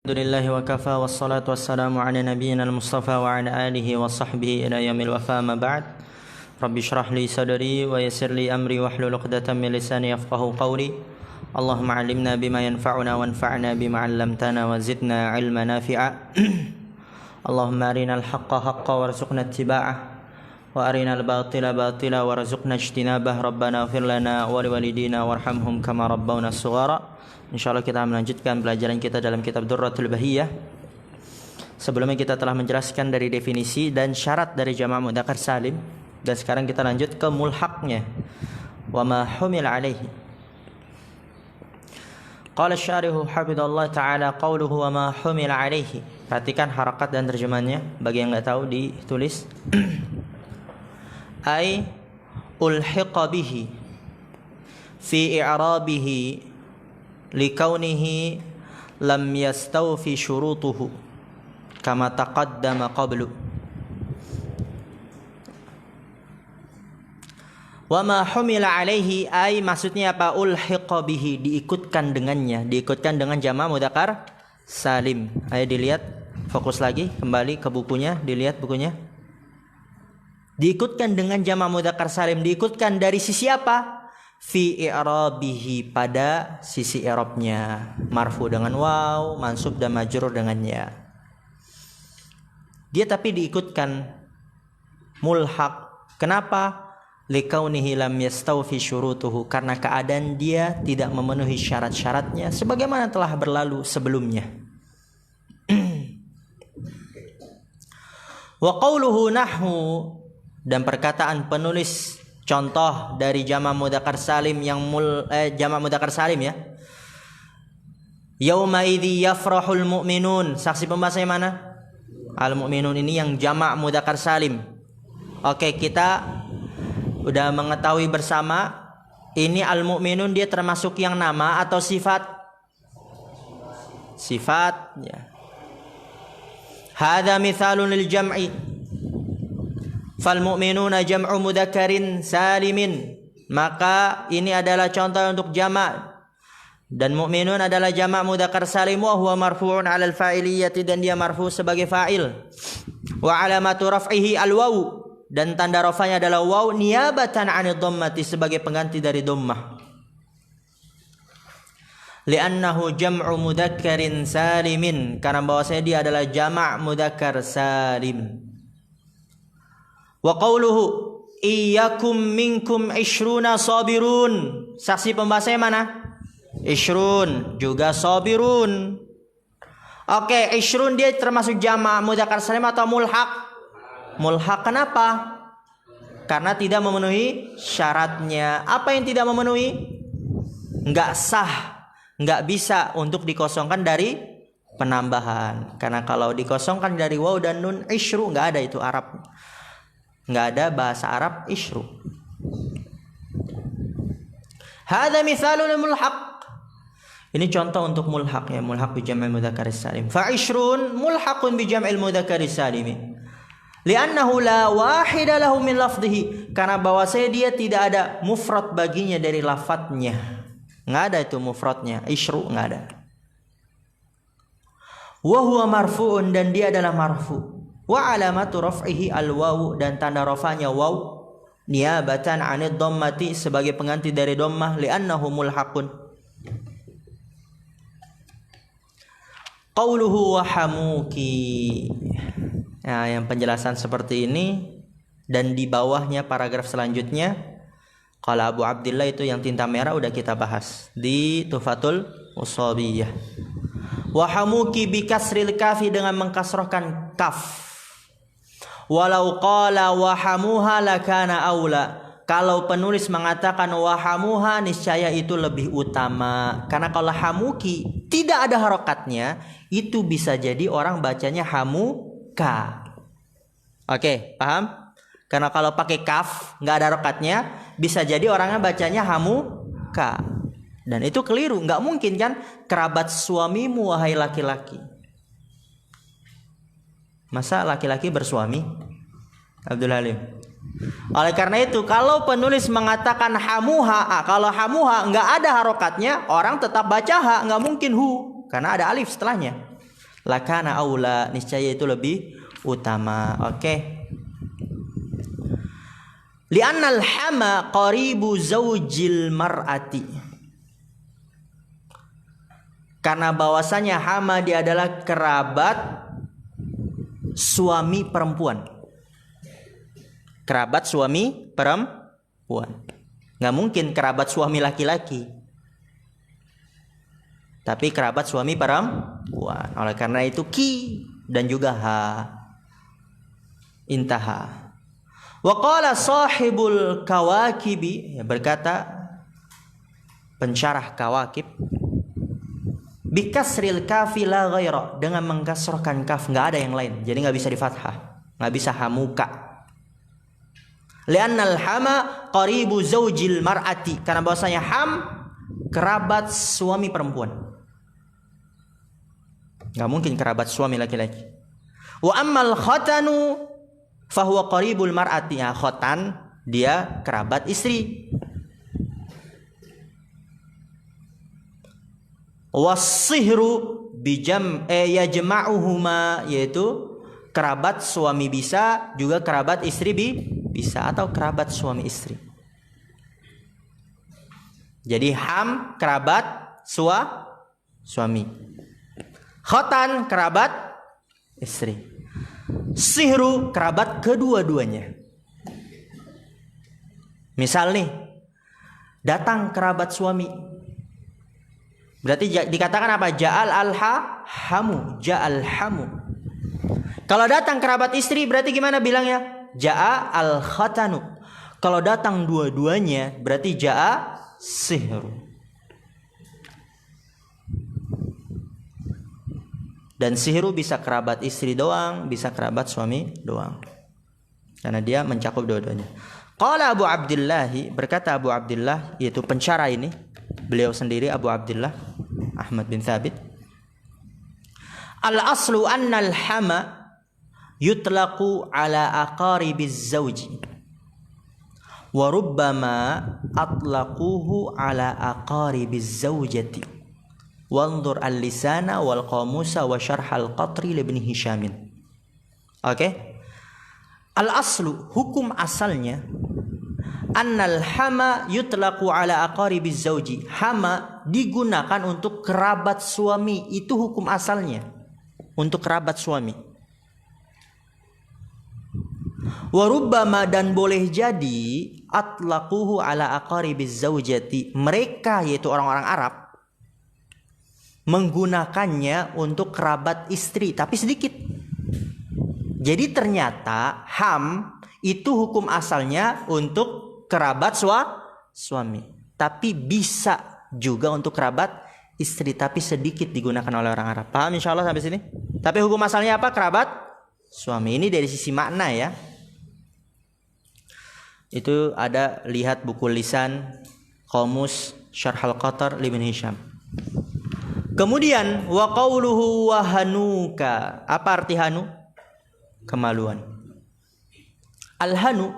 Alhamdulillahi wa kafa wassalatu wassalamu ala nabiyyina al-mustafa wa ala alihi wa sahbihi ila yaumil wafa ma ba'd. Rabbi shrah li sadri wa yassir li amri wahlul 'uqdatam min lisani yafqahu qawli. Allahumma 'allimna bima yanfa'una wanfa'na bima 'allamtana wa zidna 'ilman nafi'a. Allahumma arinal haqqa haqqan warzuqna ittiba'ah wa arinal batila batila warzuqna ijtinabah. Rabbana ighfir lana wa liwalidina warhamhum kama rabbawna shighara. InsyaAllah kita melanjutkan pelajaran kita dalam kitab Durratul Bahiyah. Sebelumnya kita telah menjelaskan dari definisi dan syarat dari jama' mudzakkar salim. Dan sekarang kita lanjut ke mulhaqnya. Wa ma humil alaihi. Qala syarihu hafidhallah ta'ala qawluhu wa ma humil alaihi. Perhatikan harakat dan terjemahannya. Bagi yang enggak tahu ditulis. Ay ulhiqa bihi fi i'rabihi likaunihi lam yastawfi syurutuhu kama taqaddama qablu. Wa ma humila alaihi ay maksudnya apa? Ulhiqa bihi, diikutkan dengannya, diikutkan dengan jama' mudzakkar salim. Ayo dilihat, fokus lagi kembali ke bukunya, dilihat bukunya. Diikutkan dengan jama' mudzakkar salim, diikutkan dari sisi apa? Fi i'rabihi, pada sisi i'rabnya, marfu dengan waw, mansub dan majrur dengan ya. Dia tapi diikutkan mulhaq. Kenapa? Likaunihi lam yastawfi syurutuhu, karena keadaan dia tidak memenuhi syarat-syaratnya sebagaimana telah berlalu sebelumnya. Wa qawluhu nahwu, dan perkataan penulis contoh dari jama' mudzakkar salim yang jama' mudzakkar salim ya. Yauma idzi yafrahul mu'minun. Saksi pembahasannya mana? Al mu'minun ini yang jama' mudzakkar salim. Oke, kita udah mengetahui bersama ini al mu'minun dia termasuk yang nama atau sifat? Sifat ya. Hadza mithalun lil jam'i. Fal mu'minuna jam'u mudzakkarin salimin. Maka ini adalah contoh untuk jama'. Dan mu'minun adalah jama' mudzakkar salim wa huwa marfu'un 'alal fa'iliyyati, dan dia marfu' sebagai fa'il. Wa 'alamatu raf'ihi al-waw, dan tanda rafa'nya adalah waw niyabatan 'anid dhammati, sebagai pengganti dari dhammah. Li'annahu jam'u mudzakkarin salimin, karena bahwasanya dia adalah jama' mudzakkar salim. Wa qawluhu iyyakum minkum 20 sabirun. Saksi pembahasannya mana? 20 juga sabirun. Oke, 20 dia termasuk jama' mudzakkar salim atau mulhaq? Mulhaq. Kenapa? Karena tidak memenuhi syaratnya. Apa yang tidak memenuhi? Enggak sah, enggak bisa untuk dikosongkan dari penambahan. Karena kalau dikosongkan dari waw dan nun, 20 enggak ada itu Arab. Enggak ada bahasa Arab isyru. Hadza mithalul mulhaq. Ini contoh untuk mulhaq ya, mulhaq bi jam'il mudzakkar salim. Fa 20 mulhaqun bi jam'il mudzakkar salim. Li'annahu la wahida lahu min lafdhihi, karena bahwasanya dia tidak ada mufrad baginya dari lafadznya. Enggak ada itu mufradnya, isyru enggak ada. Wa huwa marfu'un, dan dia adalah marfu'. Wa alamatu raf'ihi al-waw, dan tanda rafa'nya waw niyabatan 'anid dhammati, sebagai pengganti dari dhammah. Li'annahu mulhaqun. Qauluhu wa hamuki. Nah, yang penjelasan seperti ini dan di bawahnya paragraf selanjutnya, qala Abu Abdillah, itu yang tinta merah udah kita bahas di Tuhfatul Ushabiyah. Wa hamuki bi kasril kafi, dengan mengkasrahkan kaf. Walau qala wahamuha lakana aula. Kalau penulis mengatakan wahamuha, niscaya itu lebih utama. Karena kalau hamuki tidak ada harokatnya, itu bisa jadi orang bacanya hamuka. Oke, paham? Karena kalau pakai kaf nggak ada harokatnya, bisa jadi orangnya bacanya hamuka. Dan itu keliru. Nggak mungkin kan kerabat suamimu wahai laki-laki. Masa laki-laki bersuami? Abdul Halim. Oleh karena itu, kalau penulis mengatakan hamuha, kalau hamuha nggak ada harokatnya, orang tetap baca ha, nggak mungkin hu, karena ada alif setelahnya. Lakana aula, niscaya itu lebih utama. Oke. Li'annal hama qaribu zaujil mar'ati. Karena bahwasanya hama dia adalah kerabat suami perempuan. Kerabat suami perempuan. Nggak mungkin kerabat suami laki-laki, tapi kerabat suami perempuan. Oleh karena itu ki dan juga ha. Intaha. Wa qala sahibul kawakibi, berkata pensyarah kawakib, bikasril kafi la ghaira, dengan mengkasrahkan kaf, nggak ada yang lain, jadi nggak bisa di fathah, nggak bisa hamuka. Li'annal hama qaribu zaujil mar'ati, karena bahwasanya ham kerabat suami perempuan, nggak mungkin kerabat suami laki-laki. Wa ammal khatanu fahuwa qaribul mar'ati, ya, khotan dia kerabat istri. Wasihru bijam yajma'uhuma, yaitu kerabat suami bisa, juga kerabat istri bisa, atau kerabat suami istri. Jadi ham kerabat suami, khotan kerabat istri, sihru kerabat kedua-duanya. Misal nih, datang kerabat suami, berarti dikatakan apa? Ja'al hamu, ja'al hamu. Kalau datang kerabat istri berarti gimana bilangnya? Ja'a al khatanu. Kalau datang dua-duanya berarti ja'a sihru. Dan sihru bisa kerabat istri doang, bisa kerabat suami doang, karena dia mencakup dua-duanya. Qala Abu Abdullah, berkata Abu Abdullah, yaitu pensyarah ini, beliau sendiri Abu Abdullah Ahmad bin Thabit, al aslu anna al hama yutlaqu ala aqaribiz zawji wa rubbama atlaquhu ala aqaribiz zawjati wanzur al-lisana wal qamusa wa syarh al-qatri li ibn Hisham. Oke. Al-aslu, hukum asalnya, annal hama yutlaqu ala aqaribiz zawji, hama digunakan untuk kerabat suami, itu hukum asalnya untuk kerabat suami. Warubbama, dan boleh jadi, atlaquhu ala aqaribiz zaujati, mereka yaitu orang-orang Arab menggunakannya untuk kerabat istri, tapi sedikit. Jadi ternyata ham itu hukum asalnya untuk kerabat suami, tapi bisa juga untuk kerabat istri, tapi sedikit digunakan oleh orang Arab. Paham insyaallah sampai sini? Tapi hukum asalnya apa? Kerabat suami. Ini dari sisi makna ya. Itu ada, lihat buku lisan Qamus Syarh al-Qatar Ibn Hisham. Kemudian wa qauluhu wa hanuka. Apa arti hanu? Kemaluan. Al-hanu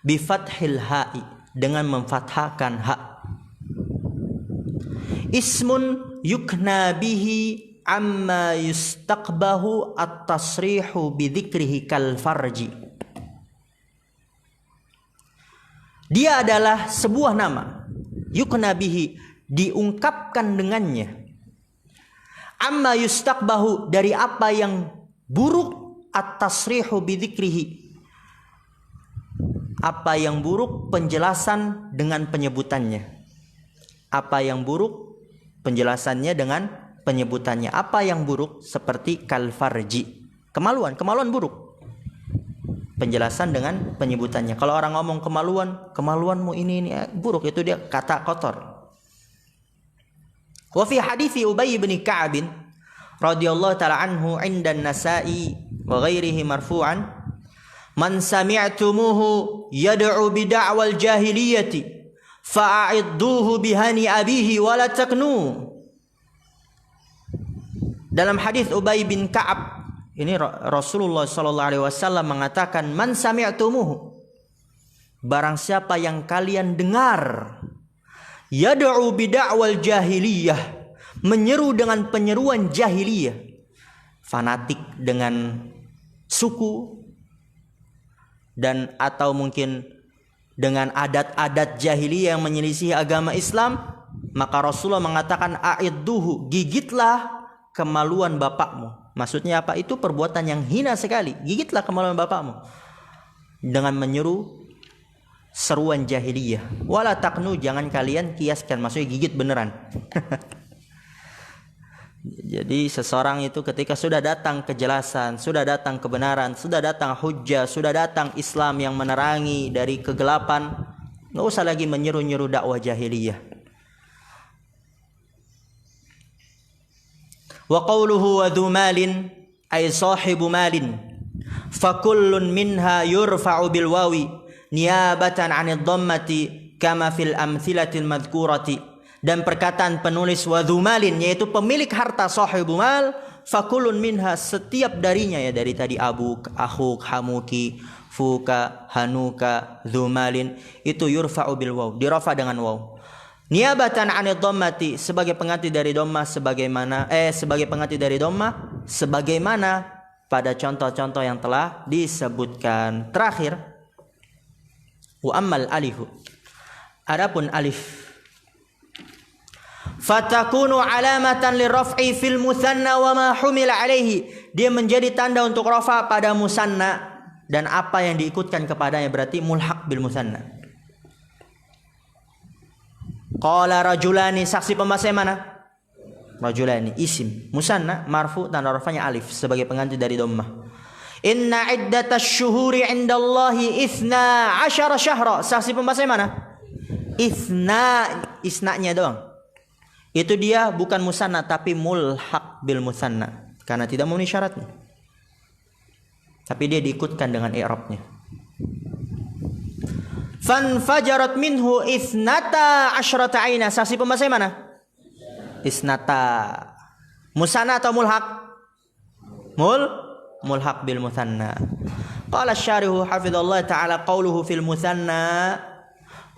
bi fathil ha'i, dengan memfathahkan ha. Ismun yukna bihi amma yustaqbahu at-tasrihu bi dzikrihi kal farji. Dia adalah sebuah nama, yukna bihi, diungkapkan dengannya, amma yustaqbahu, dari apa yang buruk, at-tasrihu bidzikrihi, apa yang buruk, penjelasan dengan penyebutannya. Apa yang buruk, penjelasannya dengan penyebutannya. Apa yang buruk, seperti kalfarji, kemaluan buruk, penjelasan dengan penyebutannya. Kalau orang ngomong kemaluanmu ini buruk, itu dia kata kotor. Wa fi hadithi Ubay bin Ka'ab radhiyallahu ta'ala anhu 'inda an-Nasa'i wa ghairihi marfu'an, man sami'tumuhu yad'u bi da'wal jahiliyati fa'idduhu bihani abihi wa la taknu. Dalam hadis Ubay bin Ka'ab ini, Rasulullah sallallahu alaihi wasallam mengatakan, man sami'tumuhu, barang siapa yang kalian dengar, yad'u bi da'wal jahiliyah, menyeru dengan penyeruan jahiliyah. fanatik dengan suku dan atau mungkin dengan adat-adat jahiliyah yang menyelisih agama Islam, maka Rasulullah mengatakan a'idduhu, gigitlah kemaluan bapakmu. Maksudnya apa? Itu perbuatan yang hina sekali. Gigitlah kemaluan bapakmu dengan menyeru seruan jahiliyah. Wala taqnu, jangan kalian kiaskan, maksudnya gigit beneran. Jadi seseorang itu ketika sudah datang kejelasan, sudah datang kebenaran, sudah datang hujjah, sudah datang Islam yang menerangi dari kegelapan, nggak usah lagi menyeru-nyeru dakwah jahiliyah. Wa qawluhu wa dhu malin ay sahibu malin fa kullun minha yurfa'u bil wawi niyabatan 'anid dhammati kama fil amthilatil madhkurati. Dan perkataan penulis wa dhu malin, yaitu pemilik harta, sahibu mal, fa kullun minha, setiap darinya, ya dari tadi abuk, akhuk, hamuki, fuka, hanuka, dhu malin, itu yurfa'u bil waw, dirafa dengan waw. Niabatan 'anid dhammati, sebagai pengganti dari dhamma, sebagai pengganti dari dhamma sebagaimana pada contoh-contoh yang telah disebutkan. Terakhir, wa ammal alifu, adapun alif, fatakunu alamatan liraf'i fil musanna wa ma humila alaihi, dia menjadi tanda untuk rafa pada musanna dan apa yang diikutkan kepadanya, berarti mulhaq bil musanna. Qala rajulani, saksi pembahasan mana? Rajulani isim, musanna marfu, tanda rafanya alif sebagai pengganti dari dhammah. Inna iddatash syuhuri 'indallahi 12 syahra, saksi pembahasan mana? Isnanya doang. Itu dia bukan musanna tapi mulhaq bil musanna karena tidak memenuhi syaratnya. Tapi dia diikutkan dengan i'rabnya. Fanfajarat minhu 12 aina, saksi pembahasan mana? Isnata. Musanna atau mulhaq? Mulhaq bil musanna. Qala asy-syarihu hafizallahu ta'ala qawluhu fil musanna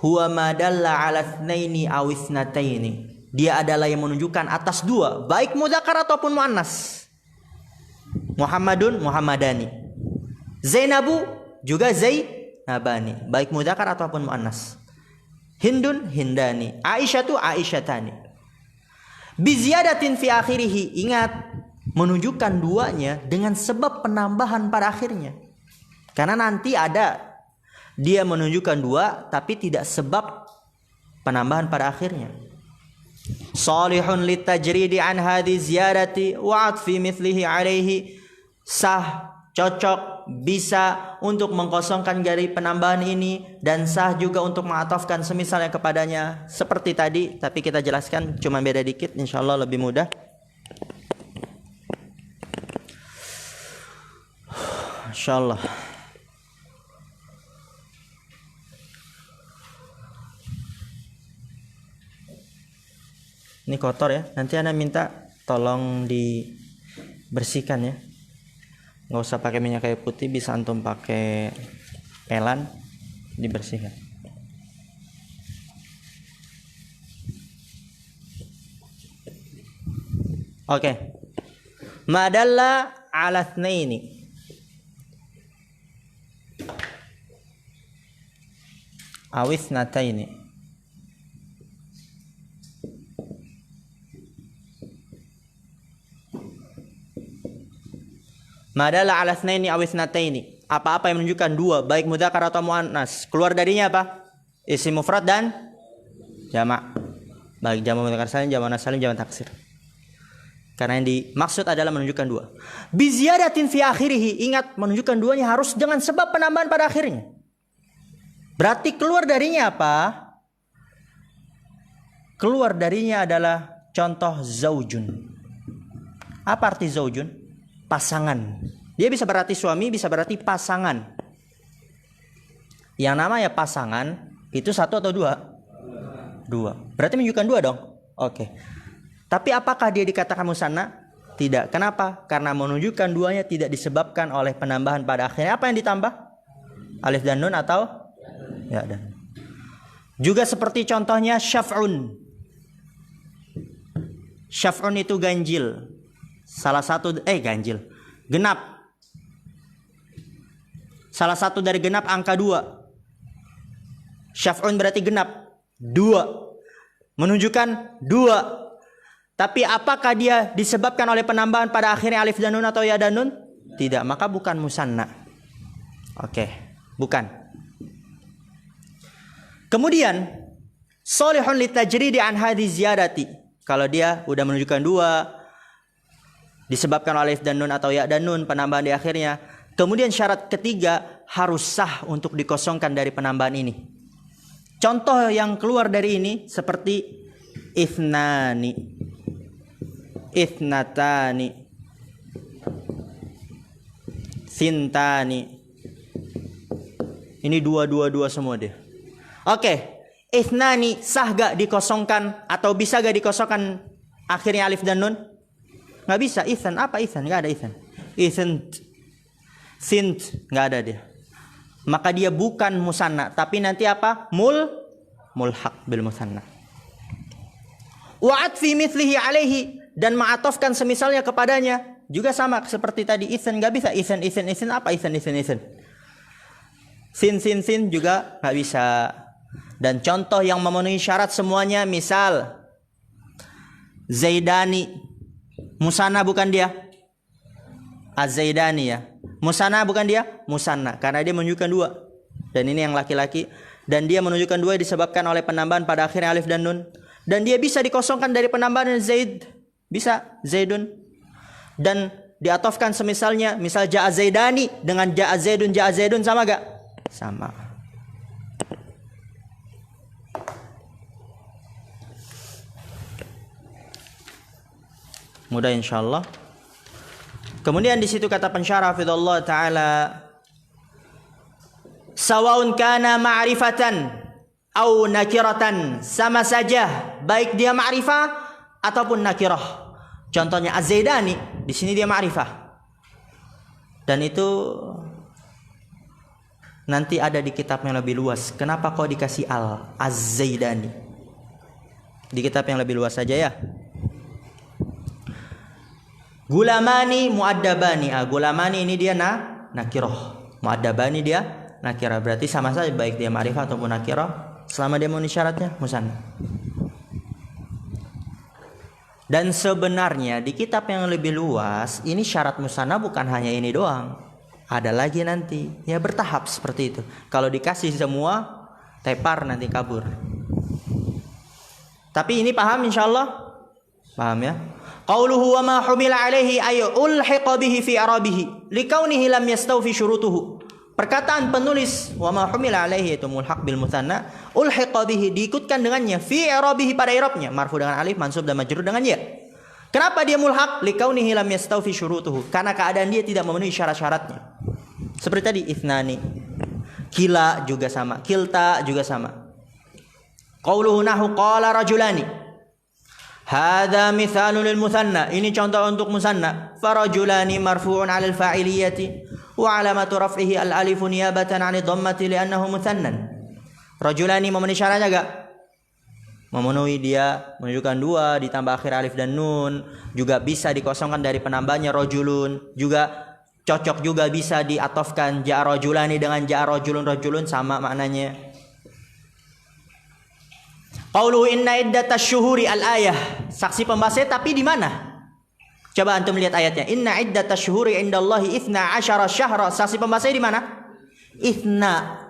huwa ma dalla 'ala itsnaini aw itsnataini. Dia adalah yang menunjukkan atas dua, baik mudzakkar ataupun muannas. Muhammadun, Muhammadani. Zainabu juga Zainabani, baik mudzakkar ataupun muannas. Hindun, Hindani. Aisyatu, Aisyatani. Bi ziyadatin fi akhirih, ingat menunjukkan duanya dengan sebab penambahan pada akhirnya. Karena nanti ada dia menunjukkan dua tapi tidak sebab penambahan pada akhirnya. Salihun litajridi an hadhi ziyadati wa atfi mithlihi alaihi, sah, cocok, bisa untuk mengkosongkan dari penambahan ini dan sah juga untuk mengatafkan semisalnya kepadanya seperti tadi, tapi kita jelaskan cuma beda dikit, insyaallah lebih mudah. Insyaallah. Ini kotor ya, nanti Ana minta tolong dibersihkan ya. Nggak usah pakai minyak kayu putih, bisa antum pakai pelan, dibersihkan. Oke. Madalla ala tsnaini. Awis nataini. Madalla ala tsnaini aw itsnataini, apa-apa yang menunjukkan dua, baik mudzakkar atau muannas, keluar darinya apa? Isim mufrad dan jamak. Baik jamak mudzakkar salim, jamak muannas salim, jamak taksir. Karena yang dimaksud adalah menunjukkan dua. Bi ziyadatin fi akhirih, ingat menunjukkan duanya harus dengan sebab penambahan pada akhirnya. Berarti keluar darinya apa? Keluar darinya adalah contoh zaujun. Apa arti zaujun? Pasangan. Dia bisa berarti suami, bisa berarti pasangan. Yang namanya pasangan itu satu atau dua? Dua. Berarti menunjukkan dua dong. Oke. Tapi apakah dia dikatakan musanna? Tidak. Kenapa? Karena menunjukkan duanya tidak disebabkan oleh penambahan pada akhirnya. Apa yang ditambah? Alif dan nun atau ya dan. Juga seperti contohnya syaf'un. Syaf'un itu ganjil. salah satu ganjil. Genap. Salah satu dari genap angka 2. Syaf'un berarti genap. 2. Menunjukkan 2. Tapi apakah dia disebabkan oleh penambahan pada akhirnya alif dan nun atau ya dan nun? Tidak, maka bukan musanna. Oke, bukan. Kemudian sholihun litajridi an hadhi ziyadati. Kalau dia udah menunjukkan 2 disebabkan oleh alif dan nun atau ya dan nun, penambahan di akhirnya. Kemudian syarat ketiga harus sah untuk dikosongkan dari penambahan ini. Contoh yang keluar dari ini seperti ithnani, ithnatani, sintani. Ini 2 semua dia. Oke. Ithnani sah gak dikosongkan atau bisa gak dikosongkan akhirnya alif dan nun? Gak bisa. Ithan, apa ithan? Gak ada ithan. Ithant, sint, gak ada dia. Maka dia bukan musanna, tapi nanti apa? Mulhaq bil musanna. Wa'at fi mithlihi alaihi, dan ma'atofkan semisalnya kepadanya juga sama seperti tadi. Ithan gak bisa. Ithan apa? Ithan. Sin juga gak bisa. Dan contoh yang memenuhi syarat semuanya, misal Zaidani, musanna bukan dia? Az-Zaidani ya. Musanna bukan dia? Musanna, karena dia menunjukkan 2. Dan ini yang laki-laki. Dan dia menunjukkan 2 disebabkan oleh penambahan pada akhirnya alif dan nun. Dan dia bisa dikosongkan dari penambahan Zaid. Bisa, Zaidun. Dan diatofkan semisalnya, misal Ja'a Zaidani dengan Ja'a Zaidun sama gak? Sama. Mudah insyaallah. Kemudian di situ kata pensyarah hafizallahu taala, sawaun kana ma'rifatan au nakiratan, sama saja baik dia ma'rifah ataupun nakirah. Contohnya Az-Zaidani, di sini dia ma'rifah. Dan itu nanti ada di kitab yang lebih luas. Kenapa kok dikasih Az-Zaidani? Di kitab yang lebih luas saja ya. Gulamani mu'addabani. Gulamani ini dia nakirah. Mu'addabani dia nakirah. Berarti sama saja baik dia ma'rifah ataupun nakirah, selama dia memenuhi syaratnya musanna. Dan sebenarnya di kitab yang lebih luas ini syarat musanna bukan hanya ini doang. Ada lagi nanti. Ya bertahap seperti itu. Kalau dikasih semua tepar nanti kabur. Tapi ini paham insyaallah? Paham ya? Qauluhu wa ma humila alaihi ay ulhiqa bihi fi arabihi likaunihi lam yastawfi syurutuhu. Perkataan penulis wa ma humila alaihi itu mulhaq bil musanna, ulhiqa bihi diikutkan dengannya fi arabihi pada i'rabnya, marfu dengan alif, mansub dan majrur dengan ya. Kenapa dia mulhaq? Likaunihi lam yastawfi syurutuhu, karena keadaan dia tidak memenuhi syarat-syaratnya. Seperti tadi ithnani, kila juga sama, kilta juga sama. Qauluhu nahu qala rajulani, hadza mithalun lil musanna, ini contoh untuk musanna. Farajulani marfu'un 'ala al-fa'iliyati wa 'alamatu raf'ihi al-alif niyabatan 'ani dhammati li'annahu musannan. Rajulani memenuhi syaratnya enggak? Memenuhi, dia menunjukkan 2 ditambah akhir alif dan nun, juga bisa dikosongkan dari penambahnya rajulun, juga cocok juga bisa diatofkan ja'a rajulani dengan ja'a rajulun sama maknanya. Qauluhu inna iddatash syuhuri al-ayah, saksi pembahasnya tapi di mana? Coba antum lihat ayatnya. Inna iddatash syuhuri indallahi 12 syahra, saksi pembahasnya di mana? Ithna.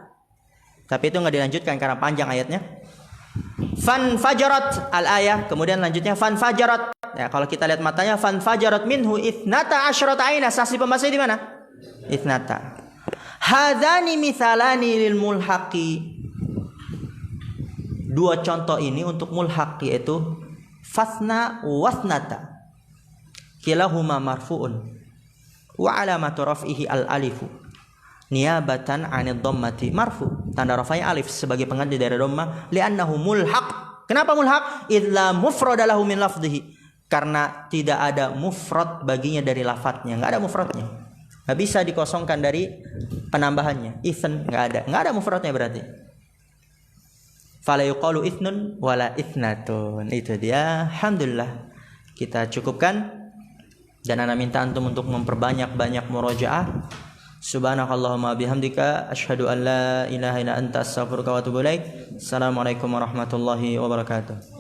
Tapi itu enggak dilanjutkan karena panjang ayatnya. Fan fajarat al-ayah, kemudian lanjutnya fan fajarat. Ya, kalau kita lihat matanya fan fajarat minhu 12 aina, saksi pembahasnya di mana? Ithnata. Hadzani mithalani lil mulhaqi. 2 contoh ini untuk mulhaq, yaitu fasna wasnata. Kilahuma marfu'un wa alamatu raf'ihi al-alifu niyabatan 'anid dhammati, marfu, tanda rafa'nya alif sebagai pengganti dari dhammah, li'annahu mulhaq. Kenapa mulhaq? Idza mufrada lahu min lafdhihi, karena tidak ada mufrad baginya dari lafadznya, enggak ada mufradnya. Enggak bisa dikosongkan dari penambahannya. Ithan enggak ada mufradnya berarti. Fala yuqalu ithnun wala ithnatun. Itu dia. Alhamdulillah kita cukupkan. Dan ana minta antum untuk memperbanyak-banyak murojaah. Subhanakallahumma bihamdika asyhadu an la ilaha illa anta astaghfiruka wa atubu ilaik. Assalamualaikum warahmatullahi wabarakatuh.